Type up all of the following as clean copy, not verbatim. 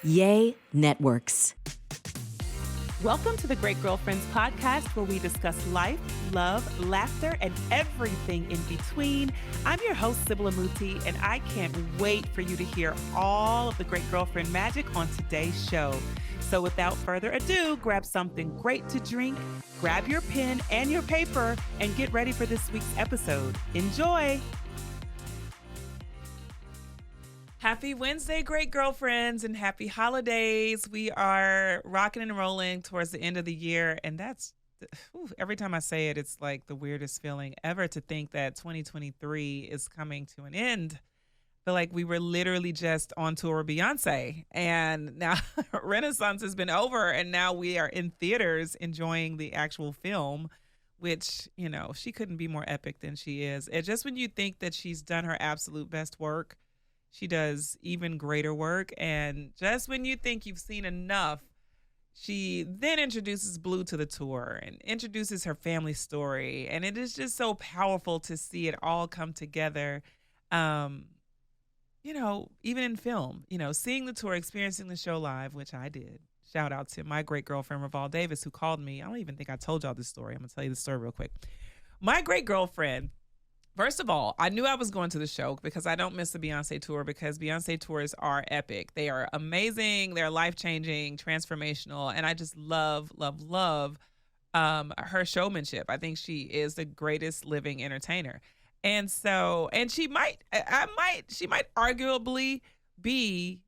Yay Networks. Welcome to the Great Girlfriends podcast, where we discuss life, love, laughter, and everything in between. I'm your host, Sybil, and I can't wait for you to hear all of the Great Girlfriend magic on today's show. So without further ado, grab something great to drink, grab your pen and your paper, and get ready for this week's episode. Enjoy! Happy Wednesday, great girlfriends, and happy holidays. We are rocking and rolling towards the end of the year, and that's, every time I say it, it's like the weirdest feeling ever to think that 2023 is coming to an end. I feel like we were literally just on tour with Beyonce, and now Renaissance has been over, and now we are in theaters enjoying the actual film, which, you know, she couldn't be more epic than she is. And just when you think that she's done her absolute best work, she does even greater work. And just when you think you've seen enough, she then introduces Blue to the tour and introduces her family story. And it is just so powerful to see it all come together. You know, even in film, you know, seeing the tour, experiencing the show live, which I did. Shout out to my great girlfriend, Reval Davis, who called me. I don't even think I told y'all this story. I'm going to tell you the story real quick. My great girlfriend, first of all, I knew I was going to the show because I don't miss the Beyonce tour, because Beyonce tours are epic. They are amazing. They're life-changing, transformational, and I just love her showmanship. I think she is the greatest living entertainer. And so, and she might arguably be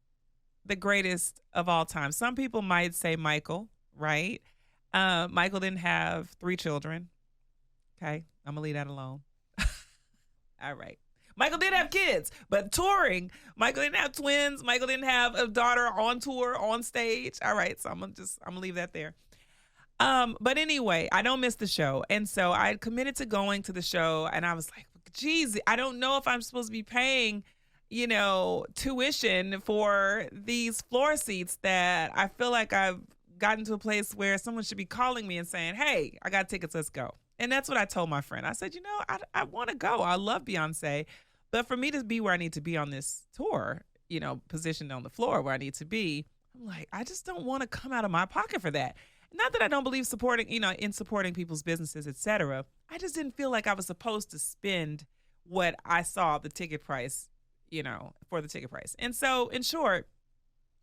the greatest of all time. Some people might say Michael, right? Michael didn't have 3 children. Okay, I'm gonna leave that alone. All right. Michael did have kids, but touring, Michael didn't have twins. Michael didn't have a daughter on tour, on stage. All right. So I'm gonna leave that there. But anyway, I don't miss the show. And so I committed to going to the show, and I was like, geez, I don't know if I'm supposed to be paying, you know, tuition for these floor seats that I feel like I've gotten to a place where someone should be calling me and saying, hey, I got tickets, let's go. And that's what I told my friend. I said, you know, I want to go. I love Beyonce. But for me to be where I need to be on this tour, you know, positioned on the floor where I need to be, I'm like, I just don't want to come out of my pocket for that. Not that I don't believe in supporting people's businesses, et cetera. I just didn't feel like I was supposed to spend what I saw the ticket price, you know, for the ticket price. And so, in short,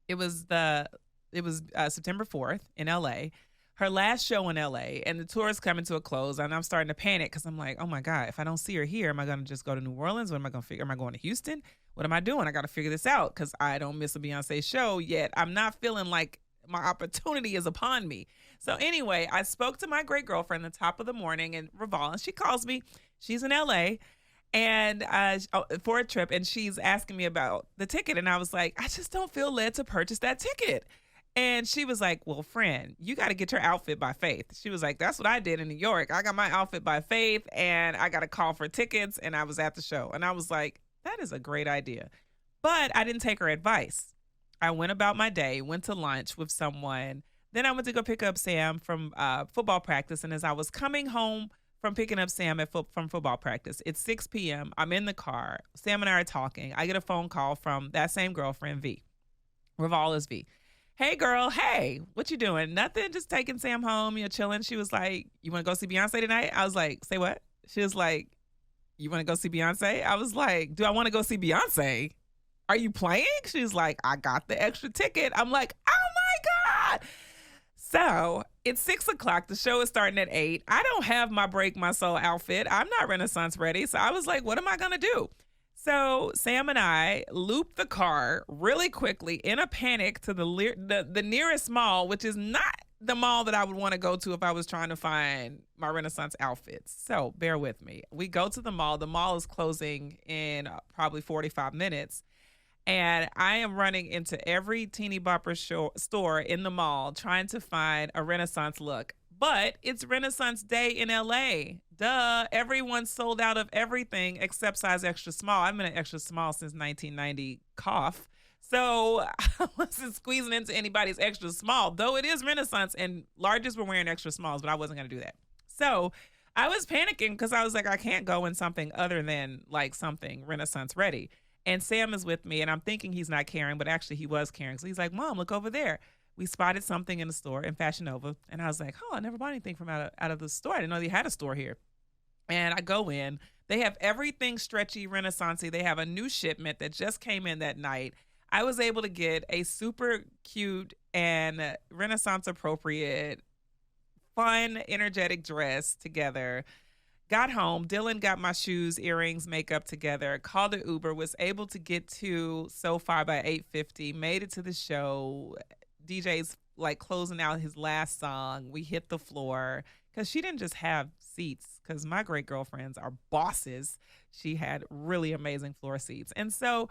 it was September 4th in LA. Her last show in LA, and the tour is coming to a close, and I'm starting to panic because I'm like, oh my God, if I don't see her here, am I going to just go to New Orleans? What am I going to figure? Am I going to Houston? What am I doing? I got to figure this out because I don't miss a Beyonce show yet. I'm not feeling like my opportunity is upon me. So anyway, I spoke to my great girlfriend at the top of the morning, and Reval, and she calls me. She's in LA and for a trip, and she's asking me about the ticket. And I was like, I just don't feel led to purchase that ticket. And she was like, well, friend, you got to get your outfit by faith. She was like, that's what I did in New York. I got my outfit by faith, and I got a call for tickets, and I was at the show. And I was like, that is a great idea. But I didn't take her advice. I went about my day, went to lunch with someone. Then I went to go pick up Sam from football practice. And as I was coming home from picking up Sam from football practice, it's 6 p.m. I'm in the car. Sam and I are talking. I get a phone call from that same girlfriend, V. Reval is V. Hey, girl. Hey, what you doing? Nothing. Just taking Sam home. You're chilling. She was like, you want to go see Beyonce tonight? I was like, say what? She was like, you want to go see Beyonce? I was like, do I want to go see Beyonce? Are you playing? She's like, I got the extra ticket. I'm like, oh my God. So it's 6 o'clock. The show is starting at 8. I don't have my Break My Soul outfit. I'm not Renaissance ready. So I was like, what am I going to do? So Sam and I looped the car really quickly in a panic to the nearest mall, which is not the mall that I would want to go to if I was trying to find my Renaissance outfits. So bear with me. We go to the mall. The mall is closing in probably 45 minutes. And I am running into every teeny bopper store in the mall trying to find a Renaissance look. But it's Renaissance Day in LA. Duh. Everyone's sold out of everything except size extra small. I've been an extra small since 1990, cough. So I wasn't squeezing into anybody's extra small, though it is Renaissance and larges were wearing extra smalls, but I wasn't going to do that. So I was panicking because I was like, I can't go in something other than like something Renaissance ready. And Sam is with me, and I'm thinking he's not caring, but actually he was caring. So he's like, Mom, look over there. We spotted something in the store in Fashion Nova. And I was like, oh, I never bought anything from out of the store. I didn't know they had a store here. And I go in. They have everything stretchy, Renaissance-y. They have a new shipment that just came in that night. I was able to get a super cute and Renaissance appropriate, fun, energetic dress together. Got home. Dylan got my shoes, earrings, makeup together. Called an Uber. Was able to get to SoFi by 8:50. Made it to the show. DJ's like closing out his last song. We hit the floor because she didn't just have seats, because my great girlfriends are bosses. She had really amazing floor seats. And so,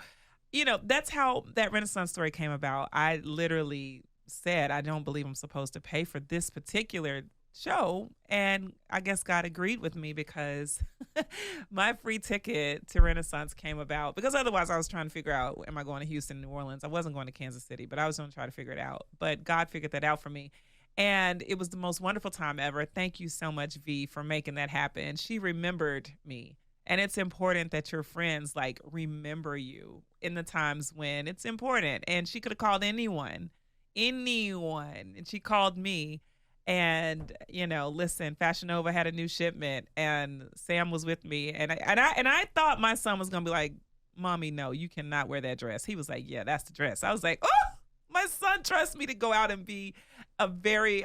that's how that Renaissance story came about. I literally said, I don't believe I'm supposed to pay for this particular show. And I guess God agreed with me, because my free ticket to Renaissance came about, because otherwise I was trying to figure out, am I going to Houston, New Orleans? I wasn't going to Kansas City, but I was going to try to figure it out. But God figured that out for me. And it was the most wonderful time ever. Thank you so much, V, for making that happen. She remembered me. And it's important that your friends remember you in the times when it's important. And she could have called anyone. And she called me. And, listen, Fashion Nova had a new shipment, and Sam was with me. And I thought my son was going to be like, Mommy, no, you cannot wear that dress. He was like, yeah, that's the dress. I was like, oh, my son trusts me to go out and be a very,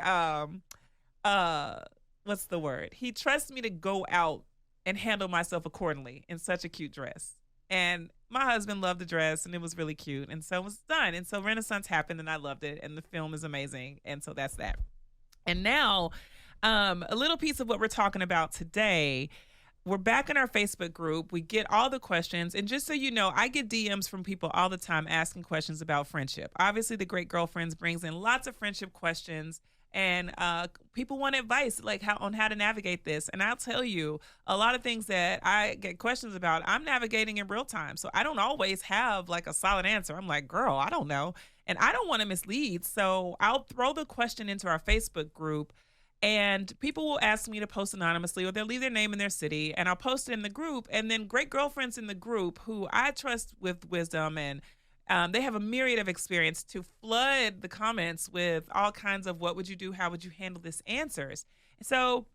what's the word? He trusts me to go out and handle myself accordingly in such a cute dress. And my husband loved the dress, and it was really cute. And so it was done. And so Renaissance happened, and I loved it. And the film is amazing. And so that's that. And now, a little piece of what we're talking about today. We're back in our Facebook group. We get all the questions. And just so you know, I get DMs from people all the time asking questions about friendship. Obviously, the Great Girlfriends brings in lots of friendship questions. And people want advice on how to navigate this. And I'll tell you, a lot of things that I get questions about, I'm navigating in real time. So I don't always have a solid answer. I'm like, girl, I don't know. And I don't want to mislead. So I'll throw the question into our Facebook group, and people will ask me to post anonymously, or they'll leave their name and their city, and I'll post it in the group. And then great girlfriends in the group who I trust with wisdom, and they have a myriad of experience, to flood the comments with all kinds of what would you do, how would you handle this answers. So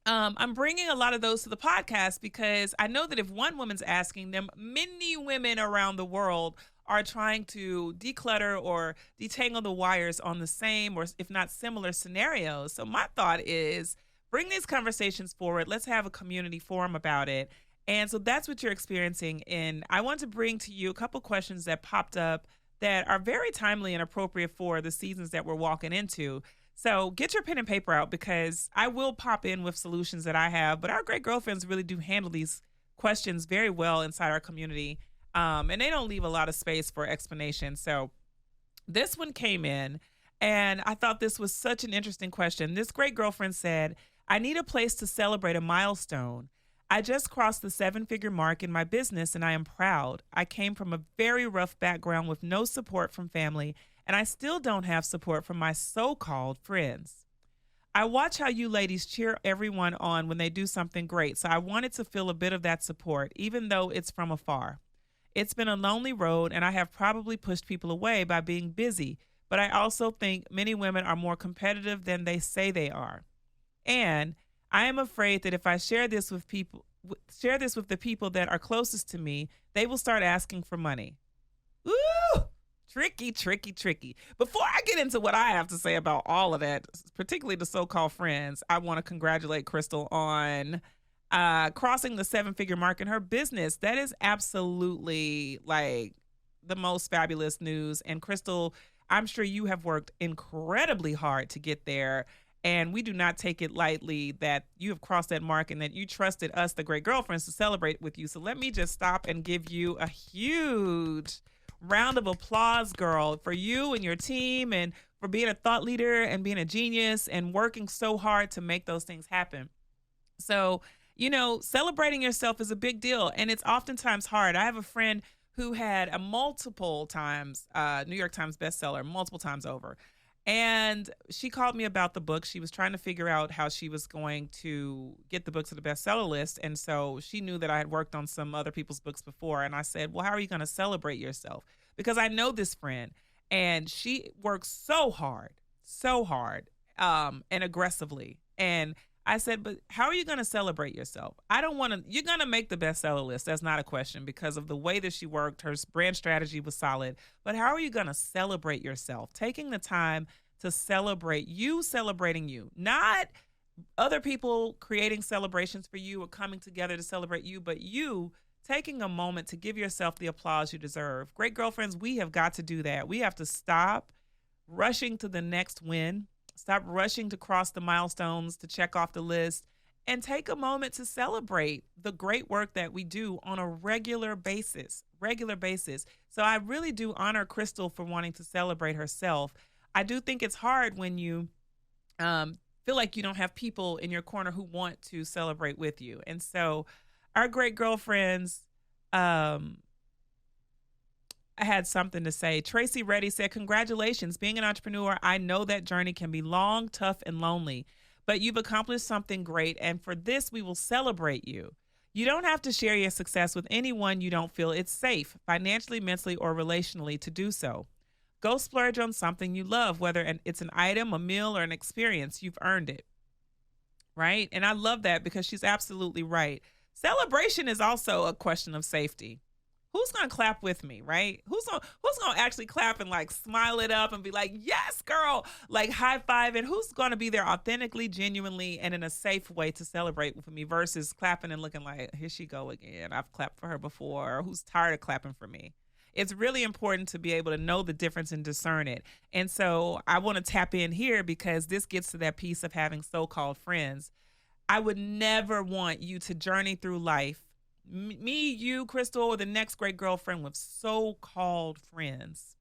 I'm bringing a lot of those to the podcast, because I know that if one woman's asking them, many women around the world are trying to declutter or detangle the wires on the same, or if not similar, scenarios. So my thought is, bring these conversations forward. Let's have a community forum about it. And so that's what you're experiencing. And I want to bring to you a couple questions that popped up that are very timely and appropriate for the seasons that we're walking into. So get your pen and paper out, because I will pop in with solutions that I have, but our great girlfriends really do handle these questions very well inside our community. And they don't leave a lot of space for explanation. So this one came in, and I thought this was such an interesting question. This great girlfriend said, I need a place to celebrate a milestone. I just crossed the 7-figure mark in my business, and I am proud. I came from a very rough background with no support from family, and I still don't have support from my so-called friends. I watch how you ladies cheer everyone on when they do something great, so I wanted to feel a bit of that support, even though it's from afar. It's been a lonely road, and I have probably pushed people away by being busy, but I also think many women are more competitive than they say they are. And I am afraid that if I share this with the people that are closest to me, they will start asking for money. Ooh, tricky, tricky, tricky. Before I get into what I have to say about all of that, particularly the so-called friends, I want to congratulate Crystal on crossing the 7-figure mark in her business. That is absolutely the most fabulous news. And Crystal, I'm sure you have worked incredibly hard to get there. And we do not take it lightly that you have crossed that mark, and that you trusted us, the great girlfriends, to celebrate with you. So let me just stop and give you a huge round of applause, girl, for you and your team, and for being a thought leader and being a genius and working so hard to make those things happen. So, celebrating yourself is a big deal, and it's oftentimes hard. I have a friend who had a multiple times New York Times bestseller, multiple times over. And she called me about the book. She was trying to figure out how she was going to get the book to the bestseller list. And so she knew that I had worked on some other people's books before. And I said, well, how are you going to celebrate yourself? Because I know this friend and she works so hard, and aggressively. And I said, but how are you going to celebrate yourself? I don't want to, you're going to make the bestseller list. That's not a question because of the way that she worked. Her brand strategy was solid. But how are you going to celebrate yourself? Taking the time to celebrate you, celebrating you, not other people creating celebrations for you or coming together to celebrate you, but you taking a moment to give yourself the applause you deserve. Great girlfriends, we have got to do that. We have to stop rushing to the next win. Stop rushing to cross the milestones, to check off the list, and take a moment to celebrate the great work that we do on a regular basis. So I really do honor Crystal for wanting to celebrate herself. I do think it's hard when you feel like you don't have people in your corner who want to celebrate with you. And so our great girlfriends, I had something to say. Tracy Reddy said, congratulations. Being an entrepreneur, I know that journey can be long, tough, and lonely, but you've accomplished something great. And for this, we will celebrate you. You don't have to share your success with anyone you don't feel it's safe, financially, mentally, or relationally to do so. Go splurge on something you love, whether it's an item, a meal, or an experience. You've earned it. Right? And I love that because she's absolutely right. Celebration is also a question of safety. Who's going to clap with me, right? Who's going to actually clap and like smile it up and be like, yes, girl, like high five. And who's going to be there authentically, genuinely, and in a safe way to celebrate with me versus clapping and looking like, here she go again. I've clapped for her before. Or who's tired of clapping for me? It's really important to be able to know the difference and discern it. And so I want to tap in here because this gets to that piece of having so-called friends. I would never want you to journey through life, me, you, Crystal, or the next great girlfriend with so-called friends.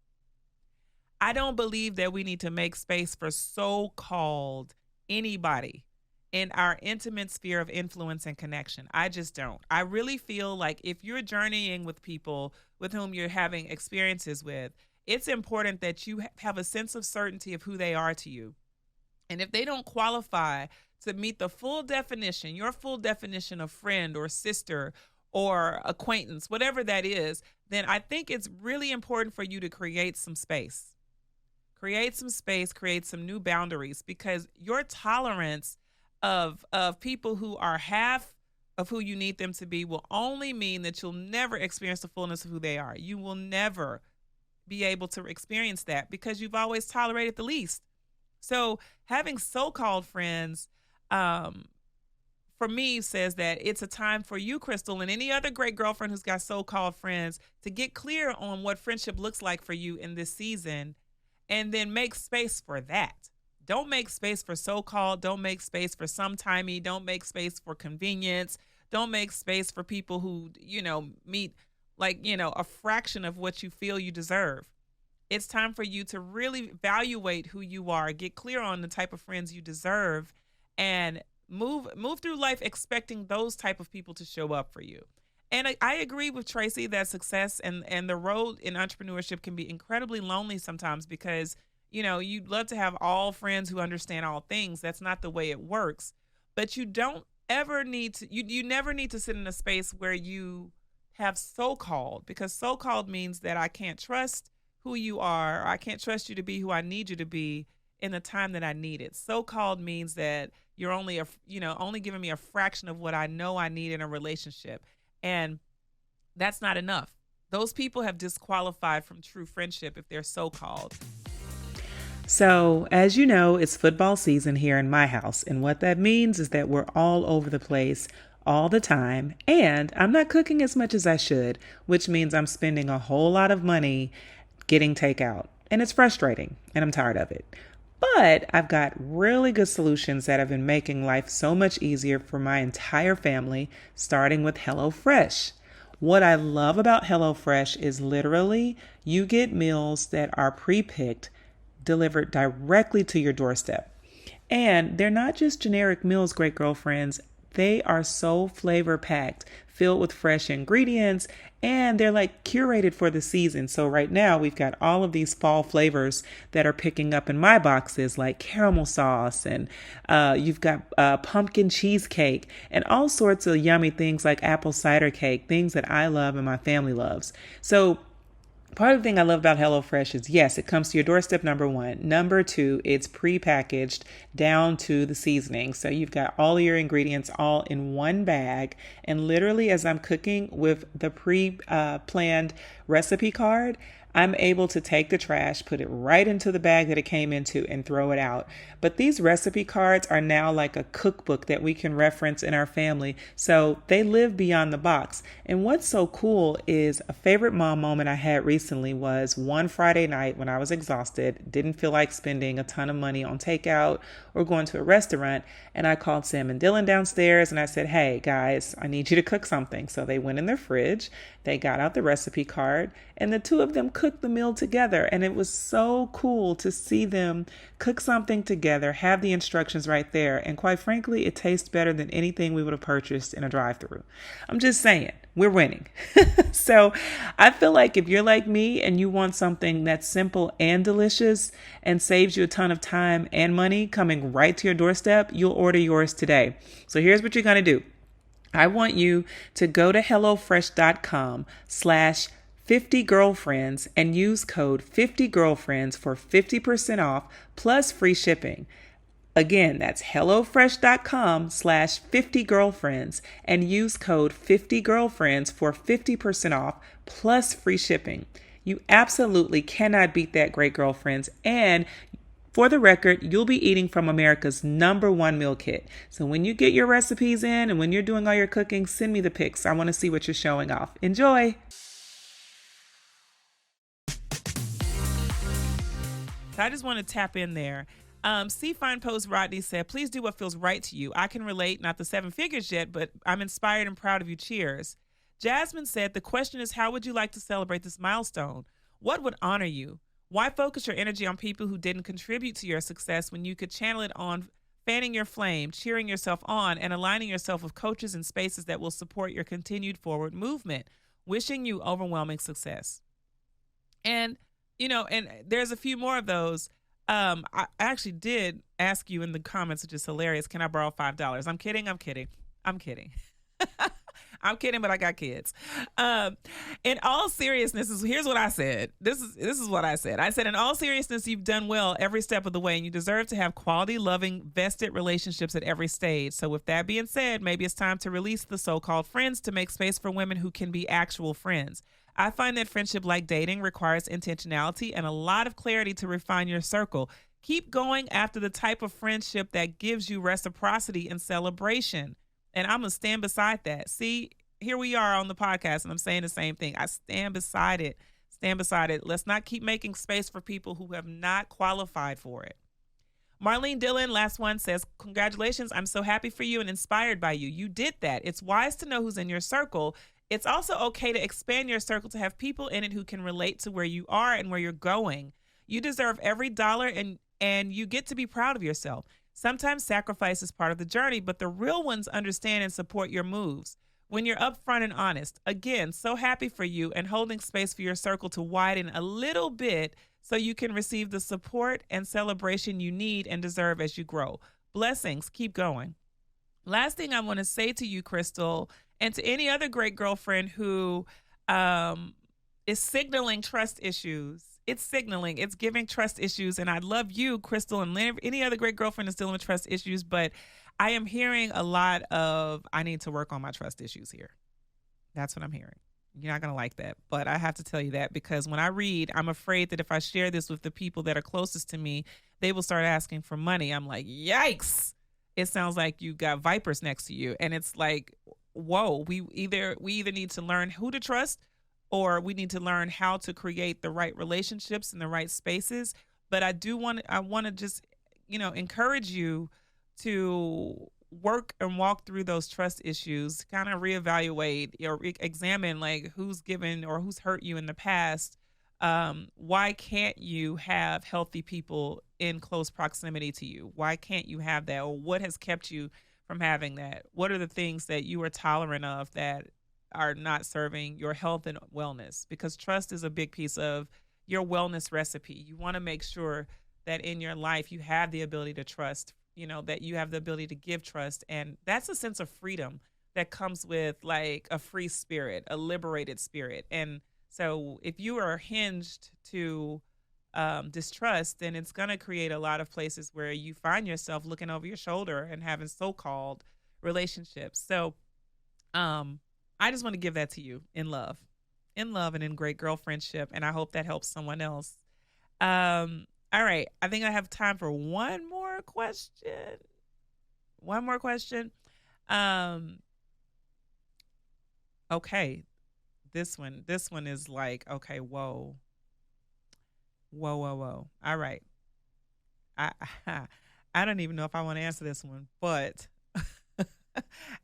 I don't believe that we need to make space for so-called anybody in our intimate sphere of influence and connection. I just don't. I really feel like if you're journeying with people with whom you're having experiences with, it's important that you have a sense of certainty of who they are to you. And if they don't qualify to meet the full definition, your full definition of friend or sister or acquaintance, whatever that is, then I think it's really important for you to create some space. Create some space, create some new boundaries, because your tolerance of people who are half of who you need them to be will only mean that you'll never experience the fullness of who they are. You will never be able to experience that because you've always tolerated the least. So having so-called friends, for me, says that it's a time for you, Crystal, and any other great girlfriend who's got so-called friends to get clear on what friendship looks like for you in this season, and then make space for that. Don't make space for so-called. Don't make space for sometimey. Don't make space for convenience. Don't make space for people who, meet like, a fraction of what you feel you deserve. It's time for you to really evaluate who you are, get clear on the type of friends you deserve, and move through life expecting those type of people to show up for you. And I agree with Tracy that success and the road in entrepreneurship can be incredibly lonely sometimes because, you'd love to have all friends who understand all things. That's not the way it works. But you don't ever need to, you never need to sit in a space where you have so-called, because so-called means that I can't trust who you are, or I can't trust you to be who I need you to be in the time that I need it. So-called means that you're only giving me a fraction of what I know I need in a relationship. And that's not enough. Those people have disqualified from true friendship if they're so-called. So, as you know, it's football season here in my house. And what that means is that we're all over the place all the time. And I'm not cooking as much as I should, which means I'm spending a whole lot of money getting takeout. And it's frustrating, and I'm tired of it. But I've got really good solutions that have been making life so much easier for my entire family, starting with HelloFresh. What I love about HelloFresh is literally you get meals that are pre-picked, delivered directly to your doorstep. And they're not just generic meals, great girlfriends. They are so flavor packed, filled with fresh ingredients, and they're like curated for the season. So right now we've got all of these fall flavors that are picking up in my boxes, like caramel sauce, and you've got pumpkin cheesecake and all sorts of yummy things like apple cider cake, things that I love and my family loves. So part of the thing I love about HelloFresh is, yes, it comes to your doorstep, number one. Number two, it's prepackaged down to the seasoning. So you've got all your ingredients all in one bag. And literally, as I'm cooking with the pre-planned recipe card, I'm able to take the trash, put it right into the bag that it came into, and throw it out. But these recipe cards are now like a cookbook that we can reference in our family. So they live beyond the box. And what's so cool is a favorite mom moment I had recently was one Friday night when I was exhausted, didn't feel like spending a ton of money on takeout or going to a restaurant. And I called Sam and Dylan downstairs and I said, hey guys, I need you to cook something. So they went in their fridge, they got out the recipe card, and the two of them cooked the meal together. And it was so cool to see them cook something together, have the instructions right there. And quite frankly, it tastes better than anything we would have purchased in a drive-thru. I'm just saying, we're winning. So I feel like if you're like me and you want something that's simple and delicious and saves you a ton of time and money coming right to your doorstep, you'll order yours today. So here's what you're going to do. I want you to go to HelloFresh.com/50girlfriends and use code 50girlfriends for 50% off plus free shipping. Again, that's HelloFresh.com/50girlfriends and use code 50girlfriends for 50% off plus free shipping. You absolutely cannot beat that, great girlfriends. And for the record, you'll be eating from America's #1 meal kit. So when you get your recipes in and when you're doing all your cooking, send me the pics. I want to see what you're showing off. Enjoy. I just want to tap in there. See Fine Post Rodney said, please do what feels right to you. I can relate, not the 7 figures yet, but I'm inspired and proud of you. Cheers. Jasmine said, the question is, how would you like to celebrate this milestone? What would honor you? Why focus your energy on people who didn't contribute to your success when you could channel it on fanning your flame, cheering yourself on, and aligning yourself with coaches and spaces that will support your continued forward movement? Wishing you overwhelming success. And, and there's a few more of those. I actually did ask you in the comments, which is hilarious, can I borrow $5? I'm kidding. I'm kidding, but I got kids. In all seriousness, here's what I said. This is what I said. I said, in all seriousness, you've done well every step of the way, and you deserve to have quality, loving, vested relationships at every stage. So with that being said, maybe it's time to release the so-called friends to make space for women who can be actual friends. I find that friendship, like dating, requires intentionality and a lot of clarity to refine your circle. Keep going after the type of friendship that gives you reciprocity and celebration. And I'm going to stand beside that. See, here we are on the podcast, and I'm saying the same thing. I stand beside it. Stand beside it. Let's not keep making space for people who have not qualified for it. Marlene Dillon, last one, says, congratulations. I'm so happy for you and inspired by you. You did that. It's wise to know who's in your circle. It's also okay to expand your circle to have people in it who can relate to where you are and where you're going. You deserve every dollar, and you get to be proud of yourself. Sometimes sacrifice is part of the journey, but the real ones understand and support your moves. When you're upfront and honest, again, so happy for you and holding space for your circle to widen a little bit so you can receive the support and celebration you need and deserve as you grow. Blessings. Keep going. Last thing I want to say to you, Crystal, and to any other great girlfriend who is signaling trust issues. It's signaling. It's giving trust issues. And I love you, Crystal, and any other great girlfriend is dealing with trust issues. But I am hearing a lot of, I need to work on my trust issues here. That's what I'm hearing. You're not going to like that. But I have to tell you that because when I read, I'm afraid that if I share this with the people that are closest to me, they will start asking for money. I'm like, yikes. It sounds like you got vipers next to you. And it's like, whoa, we either need to learn who to trust or we need to learn how to create the right relationships in the right spaces. But I want to just, encourage you to work and walk through those trust issues, kind of reevaluate or examine like who's given or who's hurt you in the past. Why can't you have healthy people in close proximity to you? Why can't you have that? Or what has kept you from having that? What are the things that you are tolerant of that are not serving your health and wellness? Because trust is a big piece of your wellness recipe. You want to make sure that in your life you have the ability to trust, that you have the ability to give trust. And that's a sense of freedom that comes with like a free spirit, a liberated spirit. And so if you are hinged to distrust, then it's going to create a lot of places where you find yourself looking over your shoulder and having so-called relationships. So I just want to give that to you in love and in great girlfriendship. And I hope that helps someone else. All right. I think I have time for one more question. Okay. This one is like, okay, whoa. All right. I I don't even know if I want to answer this one, but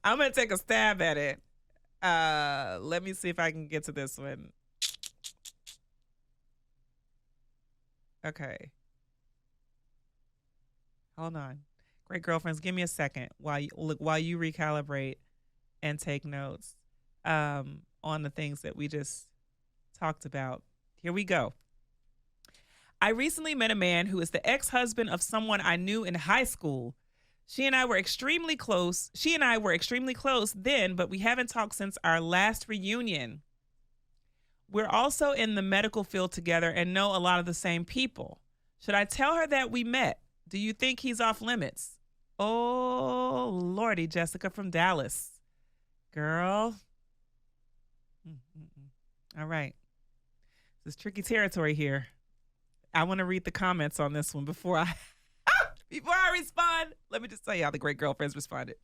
I'm going to take a stab at it. Let me see if I can get to this one. Okay. Hold on. Great girlfriends, give me a second while you recalibrate and take notes on the things that we just talked about. Here we go. I recently met a man who is the ex-husband of someone I knew in high school. She and I were extremely close then, but we haven't talked since our last reunion. We're also in the medical field together and know a lot of the same people. Should I tell her that we met? Do you think he's off limits? Oh, Lordy, Jessica from Dallas. Girl. All right. This is tricky territory here. I want to read the comments on this one before I respond. Let me just tell you how the great girlfriends responded.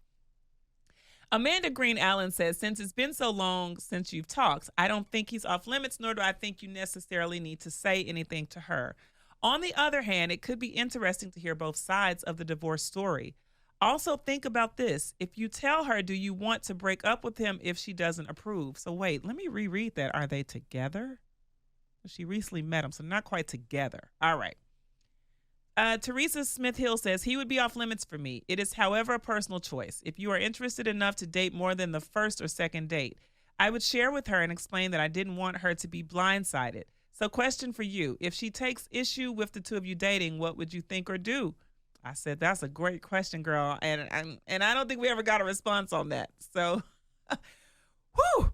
Amanda Green Allen says, since it's been so long since you've talked, I don't think he's off limits, nor do I think you necessarily need to say anything to her. On the other hand, it could be interesting to hear both sides of the divorce story. Also, think about this. If you tell her, do you want to break up with him if she doesn't approve? So wait, let me reread that. Are they together? She recently met him, so not quite together. All right. Teresa Smith Hill says, he would be off limits for me. It is, however, a personal choice. If you are interested enough to date more than the first or second date, I would share with her and explain that I didn't want her to be blindsided. So question for you, if she takes issue with the two of you dating, what would you think or do? I said, that's a great question, girl. And I don't think we ever got a response on that. So, whew.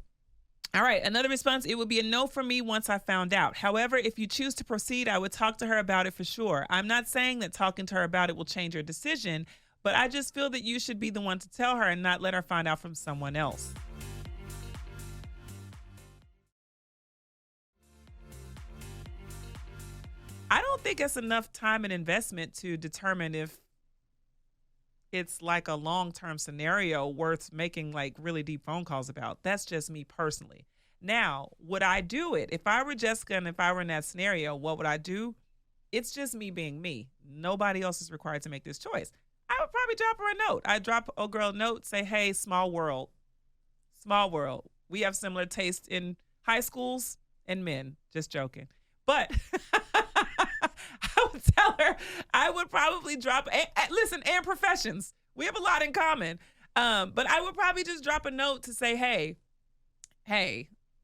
All right, another response, it would be a no for me once I found out. However, if you choose to proceed, I would talk to her about it for sure. I'm not saying that talking to her about it will change her decision, but I just feel that you should be the one to tell her and not let her find out from someone else. I don't think it's enough time and investment to determine if it's like a long-term scenario worth making like really deep phone calls about. That's just me personally. Now, would I do it? If I were Jessica and if I were in that scenario, what would I do? It's just me being me. Nobody else is required to make this choice. I would probably drop her a note. I'd drop a girl a note, say, hey, small world. We have similar taste in high schools and men. Just joking. But I would tell her, I would probably drop, listen, and professions. We have a lot in common. But I would probably just drop a note to say, hey,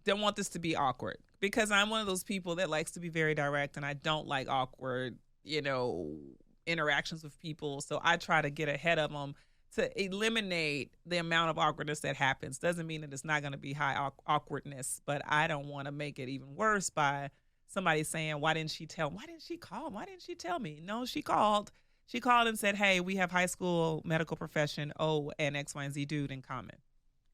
don't want this to be awkward. Because I'm one of those people that likes to be very direct and I don't like awkward, interactions with people. So I try to get ahead of them to eliminate the amount of awkwardness that happens. Doesn't mean that it's not going to be high awkwardness, but I don't want to make it even worse by somebody saying, why didn't she tell me? Why didn't she call? Why didn't she tell me? No, she called. She called and said, hey, we have high school medical profession, and X, Y, and Z dude in common.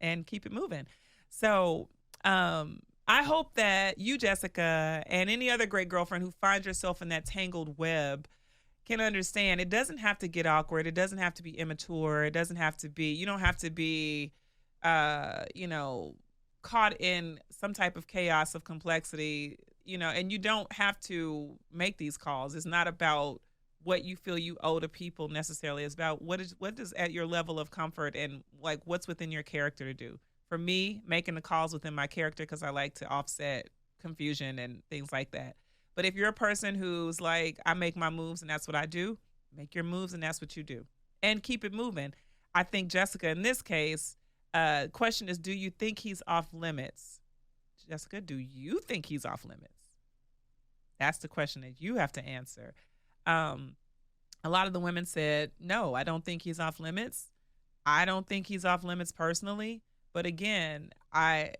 And keep it moving. So I hope that you, Jessica, and any other great girlfriend who finds yourself in that tangled web can understand it doesn't have to get awkward. It doesn't have to be immature. It doesn't have to be, you don't have to be, caught in some type of chaos of complexity, and you don't have to make these calls. It's not about what you feel you owe to people necessarily. It's about what is at your level of comfort and like what's within your character to do. For me, making the calls within my character because I like to offset confusion and things like that. But if you're a person who's like, I make my moves and that's what I do, make your moves and that's what you do. And keep it moving. I think Jessica, in this case, question is, do you think he's off limits? Jessica, do you think he's off limits? That's the question that you have to answer. A lot of the women said, no, I don't think he's off limits. I don't think he's off limits personally. But again, I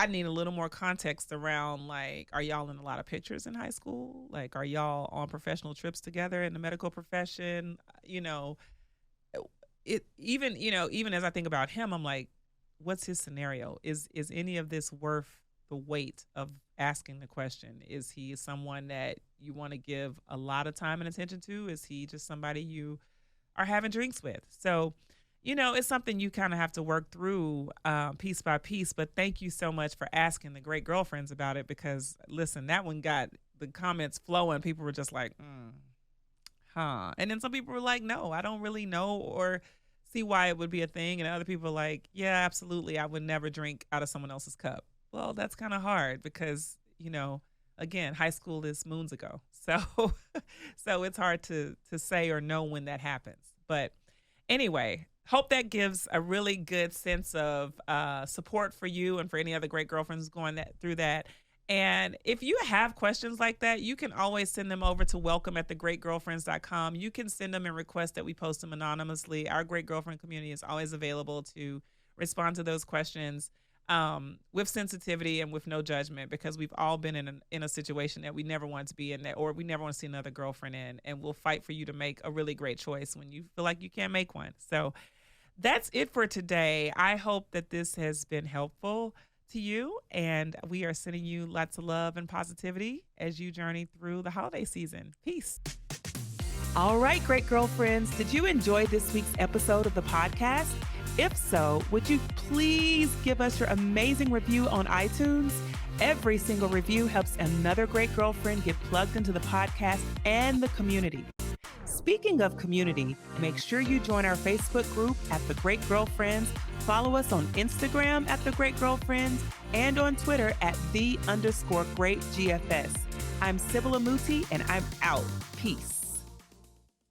need a little more context around, like, are y'all in a lot of pictures in high school? Like, are y'all on professional trips together in the medical profession? You know, even as I think about him, I'm like, what's his scenario? Is any of this worth the weight of asking the question? Is he someone that you want to give a lot of time and attention to? Is he just somebody you are having drinks with? So, it's something you kind of have to work through piece by piece. But thank you so much for asking the great girlfriends about it, because listen, that one got the comments flowing. People were just like, huh. And then some people were like, no, I don't really know or see why it would be a thing. And other people are like, yeah, absolutely, I would never drink out of someone else's cup. Well, that's kind of hard because, again, high school is moons ago. So it's hard to say or know when that happens. But anyway, hope that gives a really good sense of support for you and for any other great girlfriends going through that. And if you have questions like that, you can always send them over to welcome@thegreatgirlfriends.com. You can send them and request that we post them anonymously. Our Great Girlfriend community is always available to respond to those questions with sensitivity and with no judgment, because we've all been in a situation that we never wanted to be in, or we never want to see another girlfriend in. And we'll fight for you to make a really great choice when you feel like you can't make one. So that's it for today. I hope that this has been helpful to you, and we are sending you lots of love and positivity as you journey through the holiday season. Peace. All right, great girlfriends, did you enjoy this week's episode of the podcast? If so, would you please give us your amazing review on iTunes? Every single review helps another great girlfriend get plugged into the podcast and the community. Speaking of community, make sure you join our Facebook group at The Great Girlfriends, follow us on Instagram at The Great Girlfriends, and on Twitter at @the_greatGFS. I'm Sybil and I'm out. Peace.